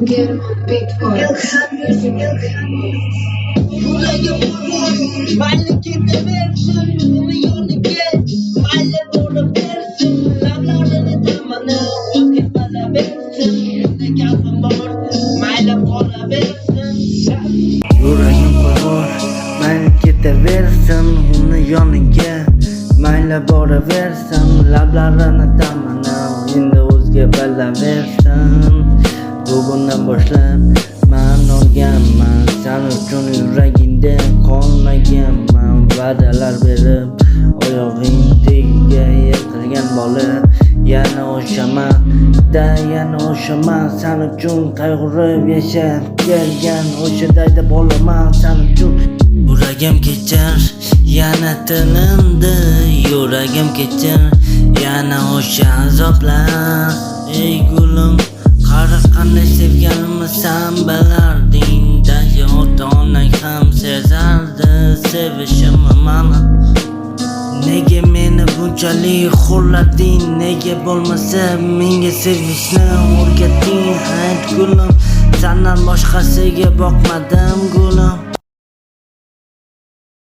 German Beatbox. Yuragim bor, mayli ketaversin, uni yoniga, mayli boraversin, lablarini tamani o'zga qalaversin, unda gapim bor, mayli qolaversin. Yuragim bor, mayli ketaversin, uni yoniga, mayli boraversin, lablarini tamani endi o'zga qalaversin. Bugundan boshlab men olganman, sen uchun yuragingda qolmaganman. Va'dalar berib oyog'ing tagiga yiqilgan bola, yana o'shaman, yana o'shaman. Sen uchun qayg'urib yashab kelgan o'sha dayda bolaman. Sen uchun yuragim kechir, yana tilindi, yuragim kechir, yana o'sha azoblar. Ey gulim, qara qanday sevganimni sen bilarding, daji ota-onang ham sezardi sevishimni mani. Nega meni bunchalik xo'rlading, nega bo'lmasa menga sevishni o'rgatding? Ayt gulim, sendan boshqasiga boqmadim gulim.